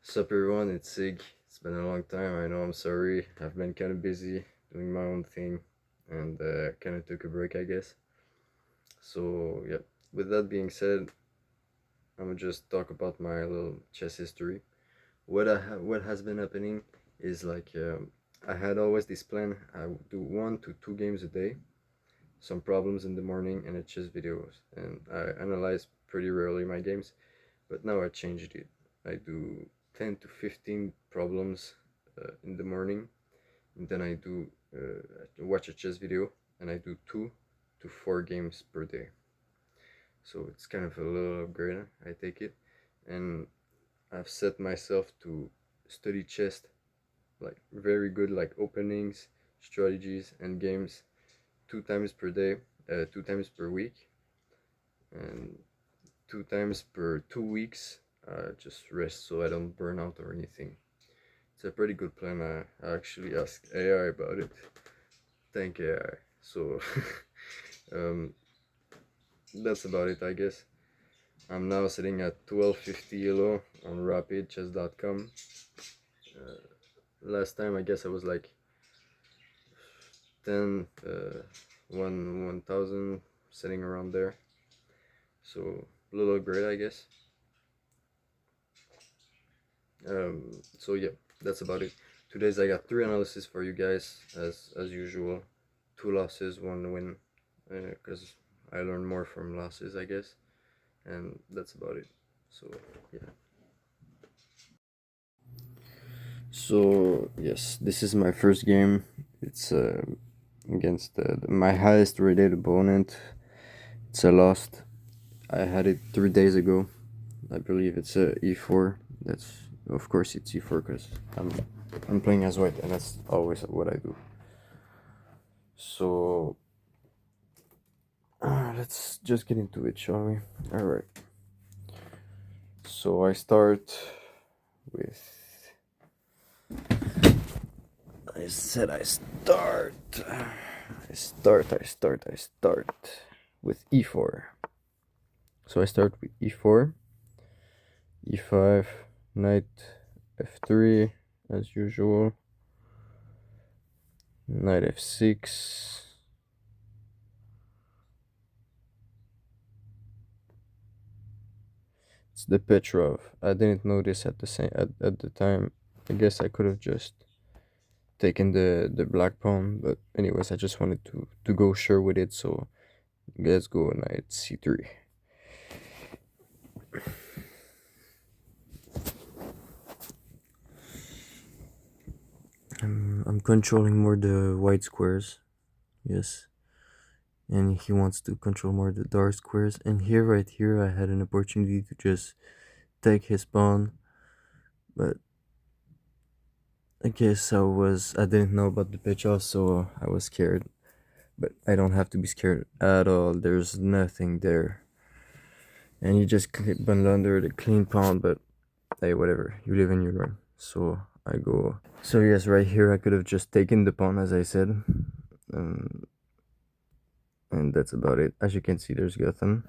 Sup everyone, it's Sig. It's been a long time, I know, I'm sorry. I've been kind of busy doing my own thing and kind of took a break, I guess. So, yeah, with that being said, I'm gonna just talk about my little chess history. What has been happening is I had always this plan. I would do 1 to 2 games a day, some problems in the morning, and a chess videos. And I analyze pretty rarely my games, but now I changed it. I do 10 to 15 problems in the morning, and then I do watch a chess video, and I do 2 to 4 games per day. So it's kind of a little upgrade, I take it, and I've set myself to study chess like very good, like openings, strategies, and games 2 times per day, 2 times per week, and 2 times per 2 weeks. Just rest so I don't burn out or anything. It's a pretty good plan. I actually asked AI about it. Thank AI. So um, that's about it, I guess. I'm now sitting at 1250 elo on rapidchess.com. Last time I guess I was like 10, 1000, sitting around there. So a little great, I guess. So yeah, that's about it. Today's I got 3 analysis for you guys as usual. 2 losses, 1 win, because I learned more from losses, I guess, and that's about it. So yeah. So yes, this is my first game. It's against my highest rated opponent. It's a loss. I had it 3 days ago. I believe it's a e4. That's of course it's e4 because I'm playing as white, and that's always what I do. So let's just get into it, shall we? All right. So I start with. I said I start. I start with e4. So I start with e4, e5, knight f3 as usual, knight f6. It's the Petrov. I didn't notice at the time. I guess I could have just taken the black pawn, but anyways, I just wanted to go sure with it. So let's go knight c3. I'm controlling more the white squares, yes, and he wants to control more the dark squares. And here, right here, I had an opportunity to just take his pawn, but I guess I didn't know about the pitch off, so I was scared. But I don't have to be scared at all. There's nothing there, and you just blunder the clean pawn. But hey, whatever. You live and you learn. So I go. So yes, right here I could have just taken the pawn, as I said, and that's about it. As you can see, there's Gotham.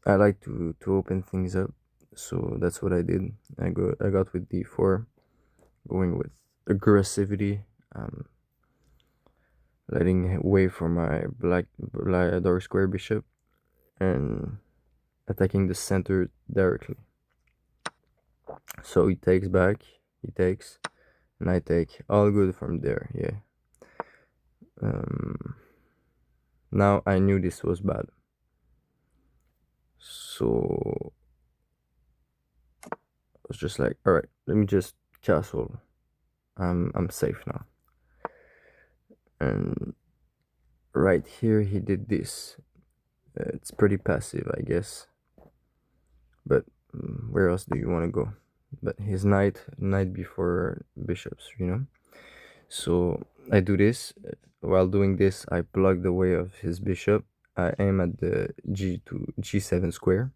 I like to open things up, so that's what I did. I got with d4, going with aggressivity, letting way for my black dark square bishop, and attacking the center directly. So he takes back, he takes, and I take. All good from there. Yeah. Now I knew this was bad, so I was just like, all right, let me just castle. I'm safe now. And right here he did this. It's pretty passive, I guess. But where else do you want to go? But his knight before bishops, you know. So I do this. While doing this, I block the way of his bishop. I aim at the g7 square,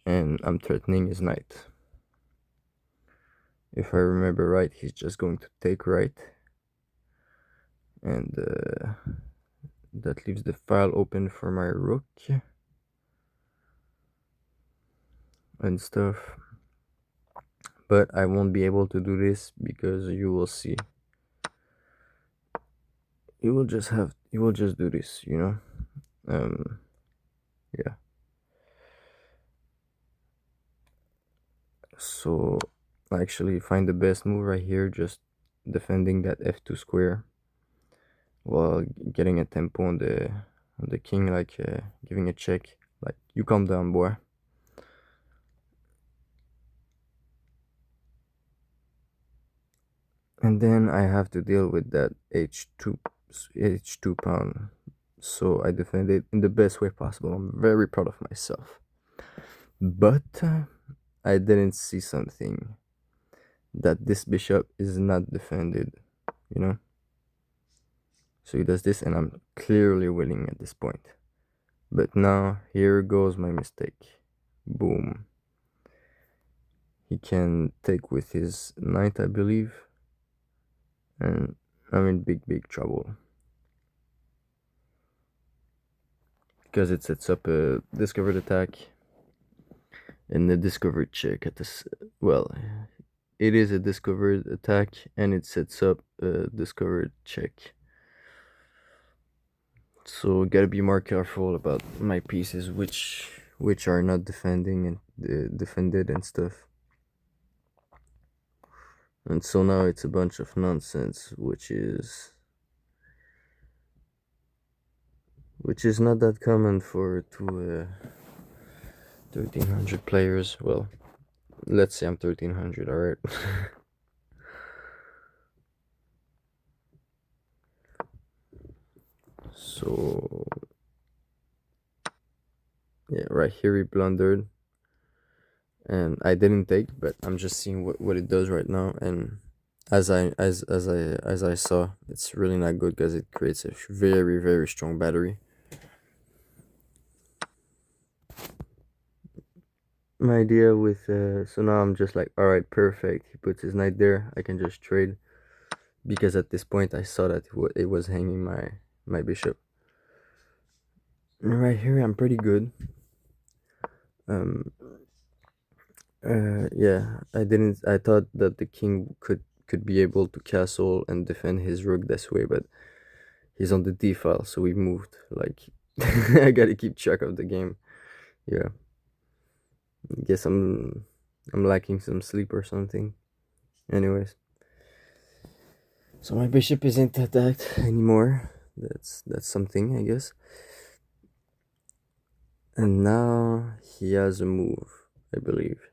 and I'm threatening his knight. If I remember right, he's just going to take right, and that leaves the file open for my rook. and stuff. But I won't be able to do this because you will see. You will just do this, you know? Yeah. So I actually find the best move right here, just defending that f2 square while getting a tempo on the king, like giving a check. Like, you calm down, boy. And then I have to deal with that h2 pawn. So I defend it in the best way possible. I'm very proud of myself. But I didn't see something that this bishop is not defended, you know? So he does this, and I'm clearly winning at this point. But now, here goes my mistake. Boom. He can take with his knight, I believe. And I'm in big, big trouble. Because it sets up a discovered attack and a discovered check at this. Well, it is a discovered attack, and it sets up a discovered check. So gotta be more careful about my pieces, which are not defending and defended and stuff. And so now it's a bunch of nonsense, which is not that common for 1300 players. Well, let's say I'm 1300, alright? So yeah, right here he blundered, and I didn't take, but I'm just seeing what it does right now. And as I saw, it's really not good because it creates a very, very strong battery. My idea with so now I'm just like, all right, perfect. He puts his knight there. I can just trade, because at this point I saw that it was hanging my bishop. And right here I'm pretty good. Yeah, I thought that the king could be able to castle and defend his rook this way, but he's on the d file, so we moved. Like, I gotta keep track of the game. Yeah, guess I'm lacking some sleep or something. Anyways, so my bishop isn't attacked anymore. That's something, I guess. And now he has a move, I believe.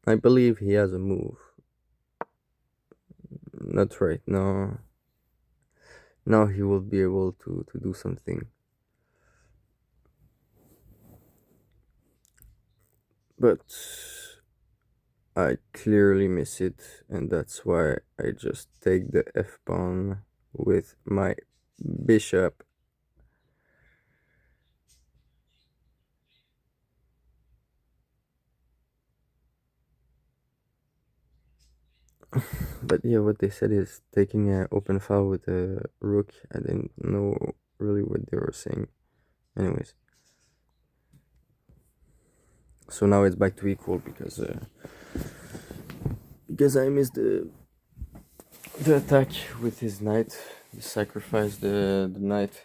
I believe he has a move. Not right now. Now he will be able to do something. But I clearly miss it, and that's why I just take the f pawn with my bishop. But yeah, what they said is taking an open file with a rook. I didn't know really what they were saying. Anyways, so now it's back to equal because I missed the attack with his knight. He sacrificed the knight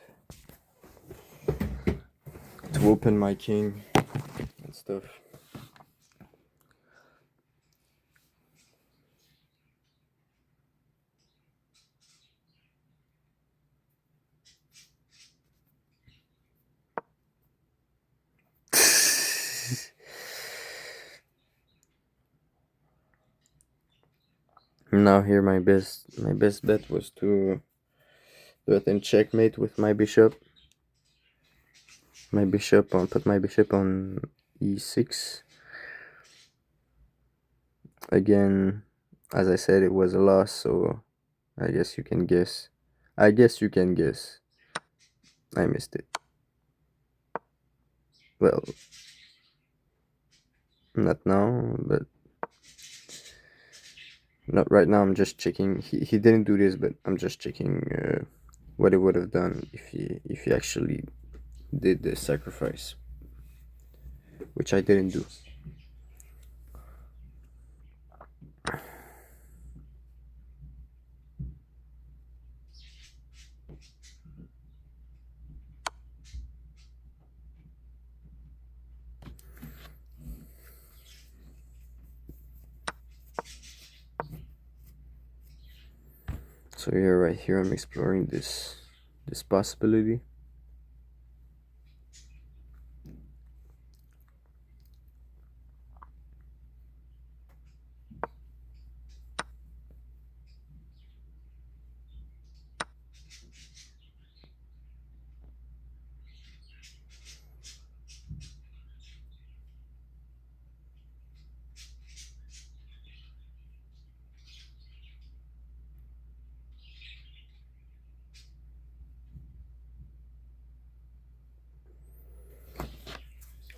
to open my king and stuff. Now here my best bet was to do it in checkmate with my bishop. Put my bishop on e6. Again, as I said, it was a loss, so I guess you can guess. I missed it. Well, not now, but not right now. I'm just checking. He didn't do this, but I'm just checking what it would have done if he actually did the sacrifice. which I didn't do. So yeah, right here I'm exploring this possibility.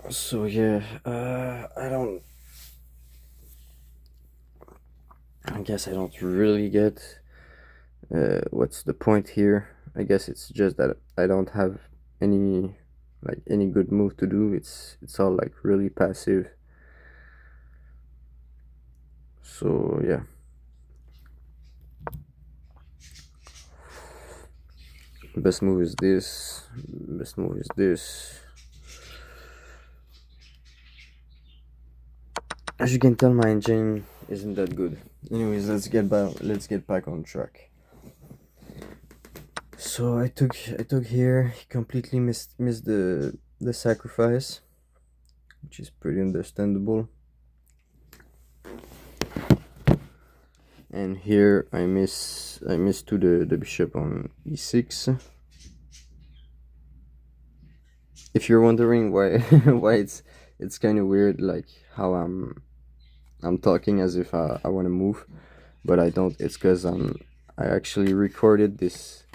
So yeah, I guess I don't really get what's the point here. I guess it's just that I don't have any any good move to do. It's all like really passive. So yeah. Best move is this. Best move is this. As you can tell, my engine isn't that good. Anyways, let's get back on track. So I took here, completely missed the sacrifice, which is pretty understandable. And here I miss to the bishop on e6. If you're wondering why why it's kind of weird, like how I'm talking as if I want to move, but I don't. It's because I actually recorded this.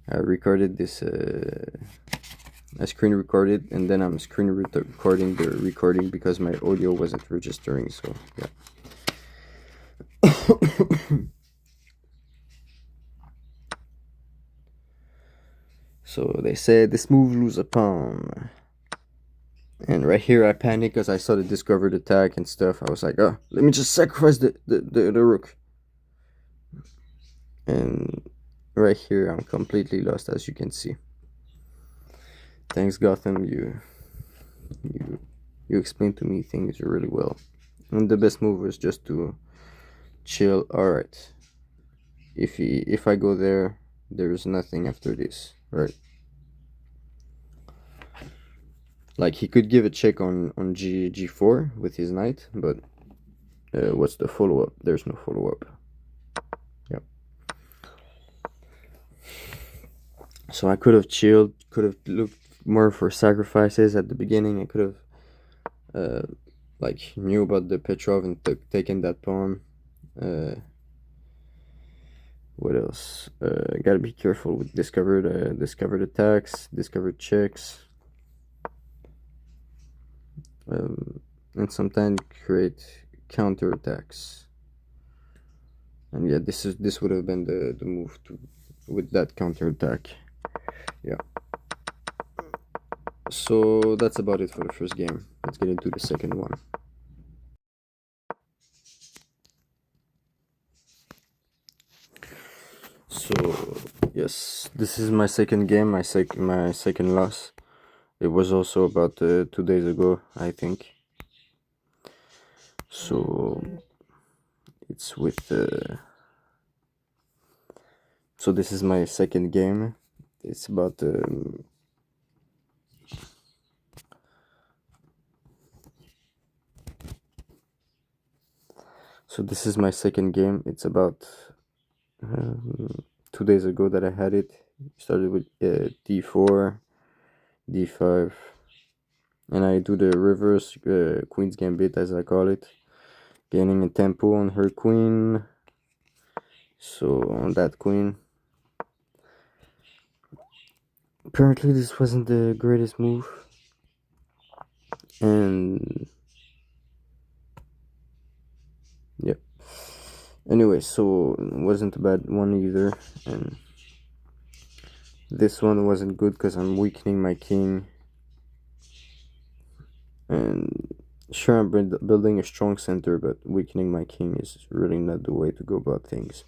I screen recorded, and then I'm screen recording the recording because my audio wasn't registering. So yeah. So they said this move lose a pawn. And right here I panicked because I saw the discovered attack and stuff. I was like, oh, let me just sacrifice the rook. And right here I'm completely lost, as you can see. Thanks, Gotham, you explained to me things really well. And the best move was just to chill. Alright. If I go there, there's nothing after this, right? Like, he could give a check on g4 with his knight, but what's the follow-up? There's no follow-up. Yep. So I could have chilled, could have looked more for sacrifices at the beginning. I could have like knew about the Petrov and taken that pawn. What else? Gotta be careful with discovered attacks, discovered checks. And sometimes create counter attacks. And yeah, this would have been the move with that counter attack. Yeah. So that's about it for the first game. Let's get into the second one. So yes, this is my second game, my second loss. It was also about 2 days ago, I think. So it's with so this is my second game. It's about so this is my second game. It's about 2 days ago that I had it. Started with d4, d5, and I do the reverse queen's gambit, as I call it, gaining a tempo on her queen. So on that queen, apparently this wasn't the greatest move, and yeah. Anyway, so it wasn't a bad one either, and this one wasn't good because I'm weakening my king. And sure, I'm building a strong center, but weakening my king is really not the way to go about things.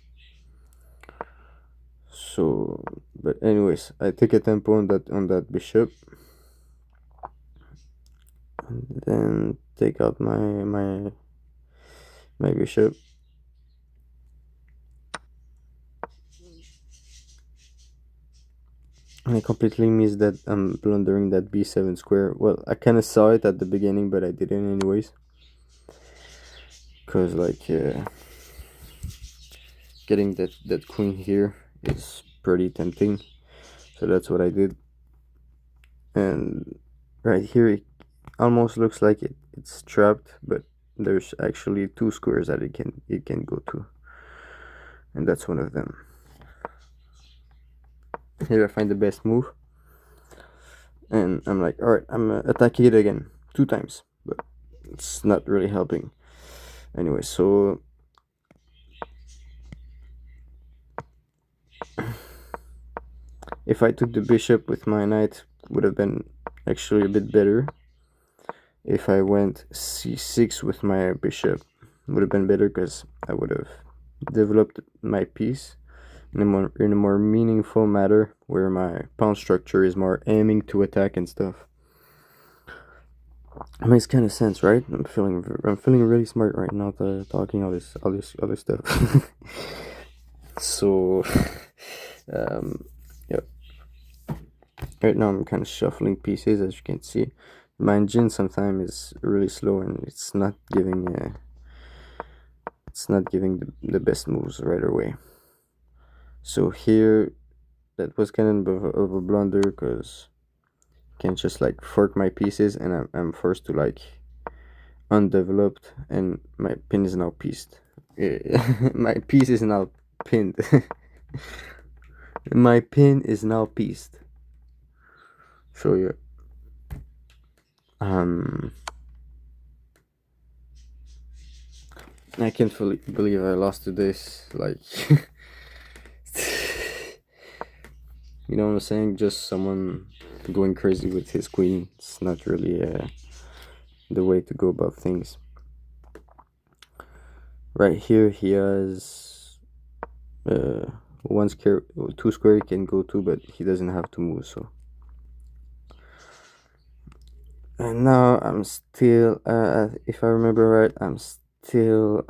So, but anyways, I take a tempo on that bishop, and then take out my bishop. And I completely missed that I'm blundering that b7 square. Well, I kind of saw it at the beginning, but I didn't anyways. Because, like, getting that queen here is pretty tempting. So that's what I did. And right here, it almost looks like it's trapped, but there's actually two squares that it can go to. And that's one of them. Here I find the best move. And I'm like, alright, I'm attacking it again 2 times, but it's not really helping. Anyway, so if I took the bishop with my knight, would have been actually a bit better. If I went c6 with my bishop, would have been better because I would have developed my piece in a more meaningful manner, where my pawn structure is more aiming to attack and stuff. It makes kind of sense, right? I'm feeling really smart right now, talking all this other stuff. So, yeah. Right now I'm kind of shuffling pieces, as you can see. My engine sometimes is really slow, and it's not giving the best moves right away. So here, that was kind of a blunder, because I can just like fork my pieces, and I'm forced to like undeveloped, and my pin is now pieced. My piece is now pinned. My pin is now pieced. So yeah. I can't fully believe I lost to this. Like, you know what I'm saying? Just someone going crazy with his queen. It's not really the way to go about things. Right here, he has one square, 2 square he can go to, but he doesn't have to move. So, and now I'm still, if I remember right, I'm still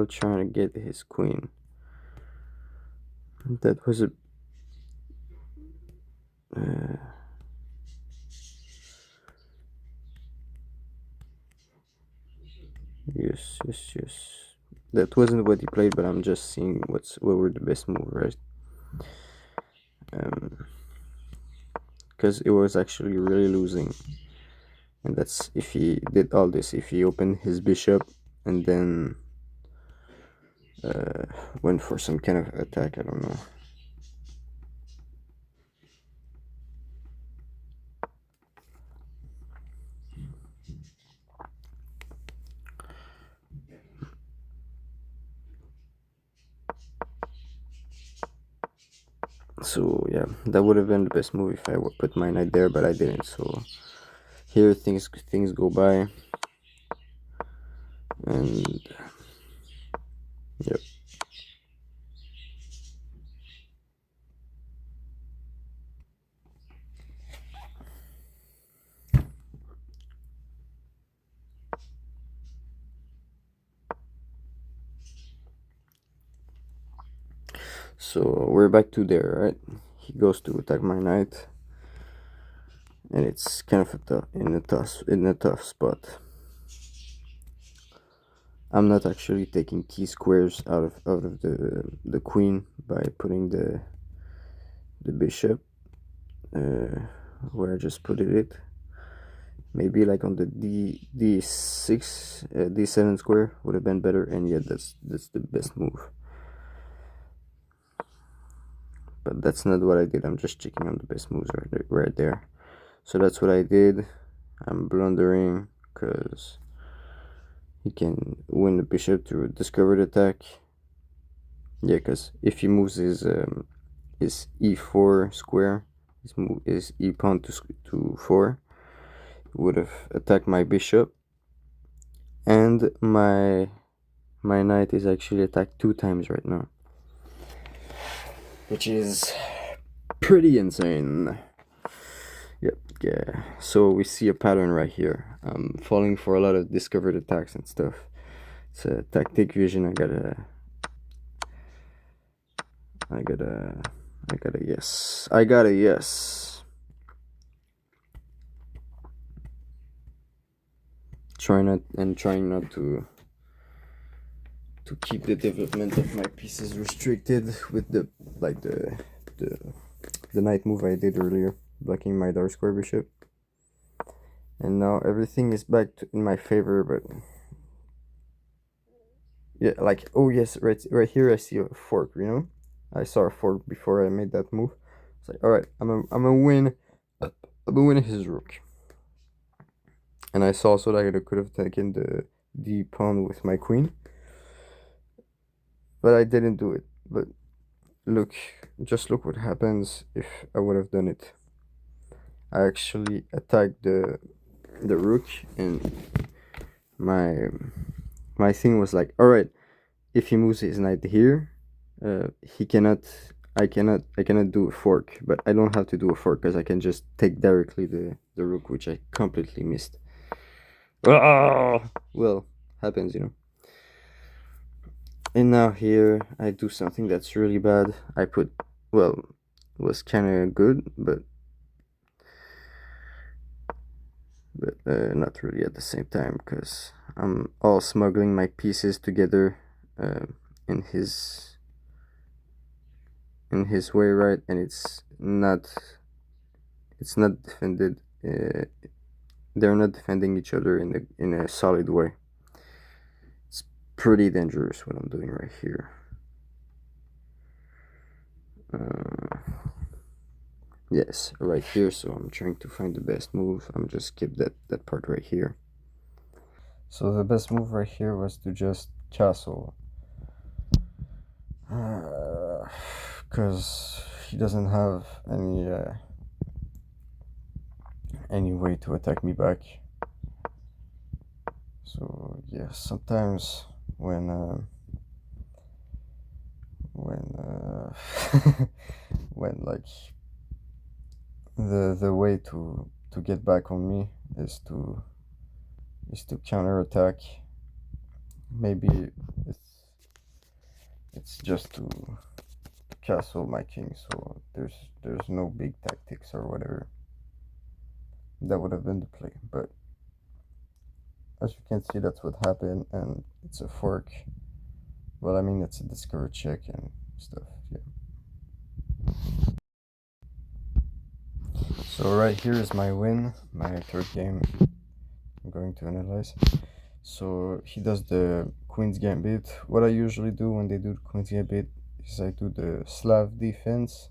trying to get his queen. That was a yes. That wasn't what he played, but I'm just seeing what were the best move, right? Because it was actually really losing, and that's if he did all this. If he opened his bishop and then went for some kind of attack, I don't know. So yeah, that would have been the best move if I would put my knight there, but I didn't. So here things go by, and yep. So we're back to there, right? He goes to attack my knight, and it's kind of in a tough spot. I'm not actually taking key squares out of the queen by putting the bishop where I just put it. Maybe like on the d6 d7 square would have been better, and yeah, that's the best move. But that's not what I did. I'm just checking on the best moves right there. So that's what I did. I'm blundering because he can win the bishop through discovered attack. Yeah, because if he moves his e4 square, his e pawn to 4, would have attacked my bishop, and my knight is actually attacked 2 times right now, which is pretty insane. Yep, yeah. So we see a pattern right here. I'm falling for a lot of discovered attacks and stuff. It's a tactic vision. I got a yes. I got a yes. Trying not to keep the development of my pieces restricted with the knight move I did earlier, blocking my dark square bishop. And now everything is back in my favor, but yeah, like, oh yes, right here I see a fork, you know? I saw a fork before I made that move. It's like, alright, I'm a win his rook. And I saw also that I could have taken the pawn with my queen, but I didn't do it. But look, just look what happens if I would have done it. I actually attacked the rook, and my thing was like, all right, if he moves his knight here, he cannot. I cannot do a fork, but I don't have to do a fork because I can just take directly the rook, which I completely missed. Well, happens, you know. And now here I do something that's really bad. I put, well, it was kind of good, but not really at the same time, because I'm all smuggling my pieces together in his way, right? And it's not defended. They're not defending each other in a solid way. It's pretty dangerous what I'm doing right here. Yes, right here. So I'm trying to find the best move. I'm just skip that part right here. So the best move right here was to just castle, because he doesn't have any way to attack me back. So yeah, sometimes when when like the way to get back on me is to counter attack. Maybe it's just to castle my king, so there's no big tactics or whatever. That would have been the play, but as you can see, that's what happened, and it's a fork. Well, I mean, it's a discovered check and stuff, yeah. So right here is my win, my third game. I'm going to analyze. So he does the Queen's Gambit. What I usually do when they do the Queen's Gambit is I do the Slav defense.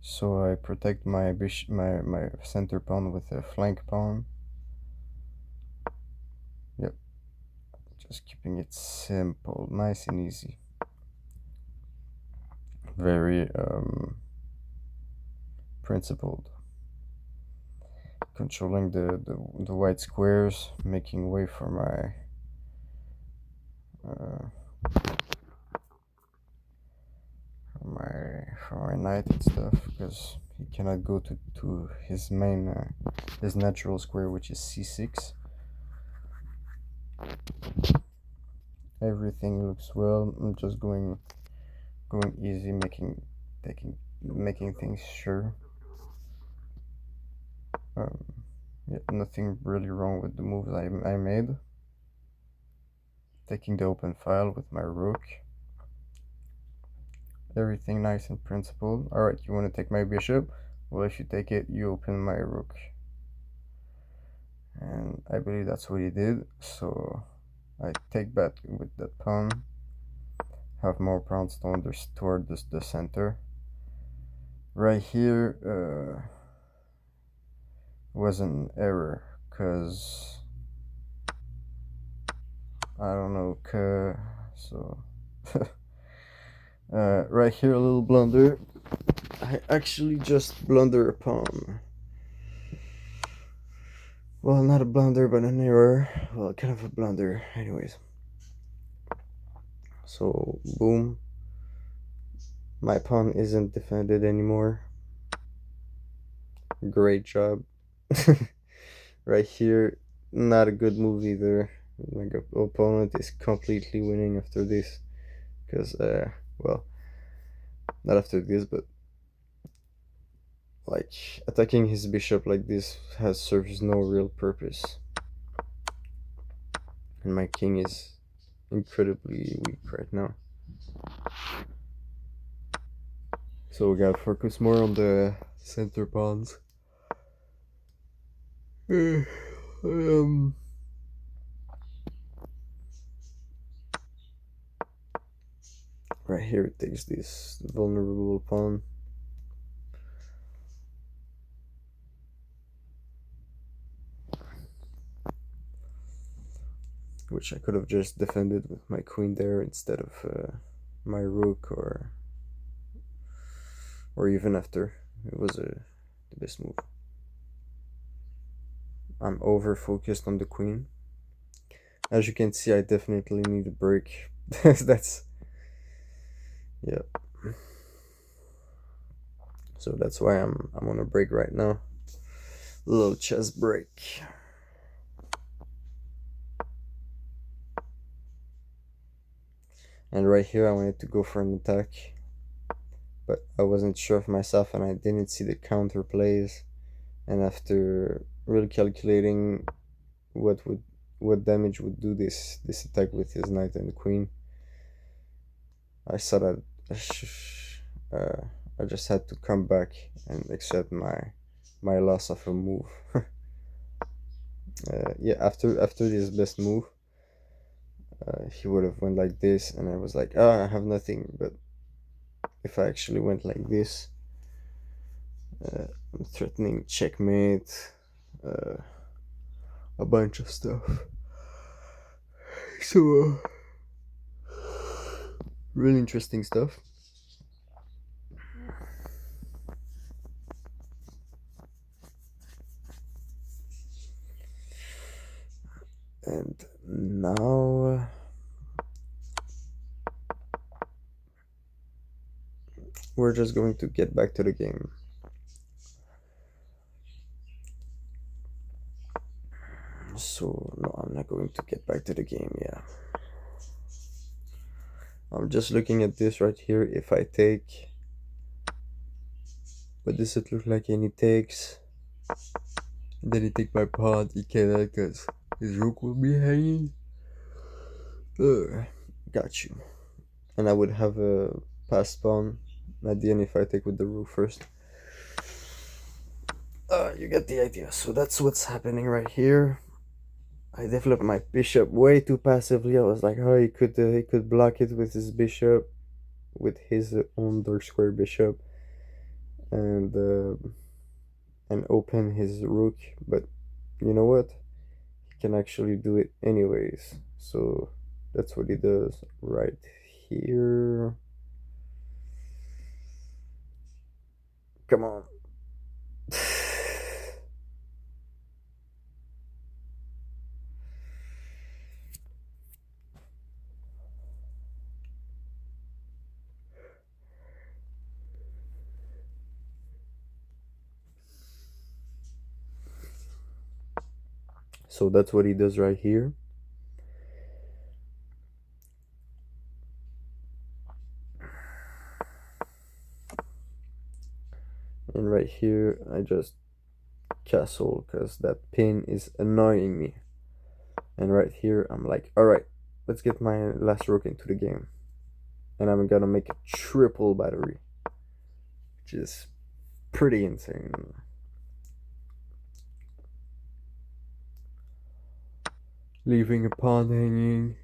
So I protect my my center pawn with a flank pawn. Yep. Just keeping it simple, nice and easy. Very principled. Controlling the white squares, making way for my knight and stuff, because he cannot go to his main his natural square, which is c6. Everything looks well. I'm just going easy, making things sure. Yeah, nothing really wrong with the moves I made. Taking the open file with my rook. Everything nice and principled. Alright, you want to take my bishop? Well, if you take it, you open my rook. And I believe that's what he did. So I take back with that pawn. Have more pawns toward the center. Right here was an error, because I don't know, so right here, a little blunder. I actually just blunder a pawn. Well, not a blunder, but an error. Well, kind of a blunder, anyways. So, boom. My pawn isn't defended anymore. Great job. Right here, not a good move either. My opponent is completely winning after this. Because, well, not after this, but like attacking his bishop like this has serves no real purpose. And my king is incredibly weak right now. So we gotta focus more on the center pawns. um, right here it takes this vulnerable pawn. Which I could have just defended with my queen there instead of my rook, or even after. It was the best move. I'm over focused on the queen. As you can see, I definitely need a break. That's yeah. So that's why I'm on a break right now. A little chess break. And right here I wanted to go for an attack, but I wasn't sure of myself and I didn't see the counter plays. And after really calculating what damage would do this attack with his knight and queen, I saw that I just had to come back and accept my loss of a move. Yeah, after this best move, he would have went like this, and I was like, I have nothing. But if I actually went like this, I'm threatening checkmate, a bunch of stuff. So, really interesting stuff. And now we're just going to get back to the game. So, no, I'm not going to get back to the game, yeah. I'm just looking at this right here. If I take, what does it look like? And he takes, and then he take my pawn. He cannot because his rook will be hanging. Got you. And I would have a passed pawn at the end if I take with the rook first. You get the idea. So that's what's happening right here. I developed my bishop way too passively. I was like, oh, he could block it with his bishop, with his own dark square bishop, and open his rook. But you know what? He can actually do it anyways. So that's what he does right here. Come on. So that's what he does right here. And right here, I just castle because that pin is annoying me. And right here, I'm like, alright, let's get my last rook into the game. And I'm gonna make a triple battery, which is pretty insane. Leaving a pawn hanging.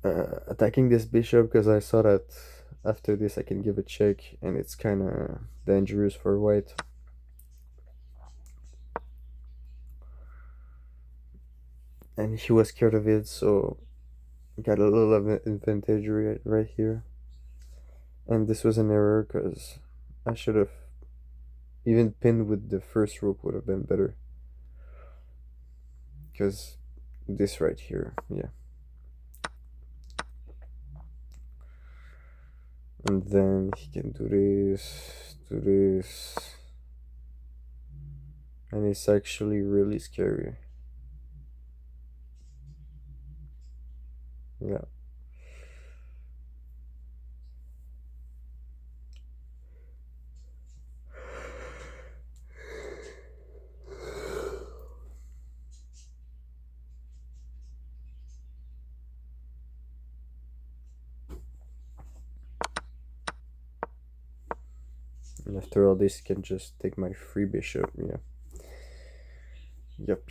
Attacking this bishop because I saw that after this I can give a check and it's kind of dangerous for white. And he was scared of it, so got a little advantage right here. And this was an error because I should have even pinned with the first rope would have been better. Because this right here, yeah. And then he can do this. And it's actually really scary. Yeah. And after all this, you can just take my free bishop, yeah. Yep.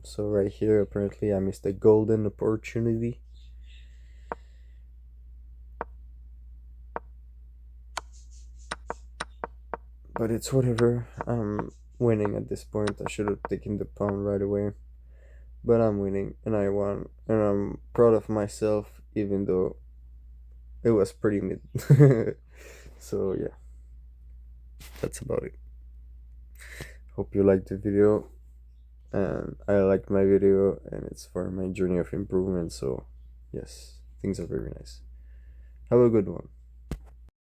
So right here, apparently I missed a golden opportunity. But it's whatever. I'm winning at this point. I should have taken the pawn right away. But I'm winning and I won. And I'm proud of myself, even though it was pretty mid. So yeah, that's about it. Hope you liked the video. And I liked my video, and it's for my journey of improvement. So yes, things are very nice. Have a good one.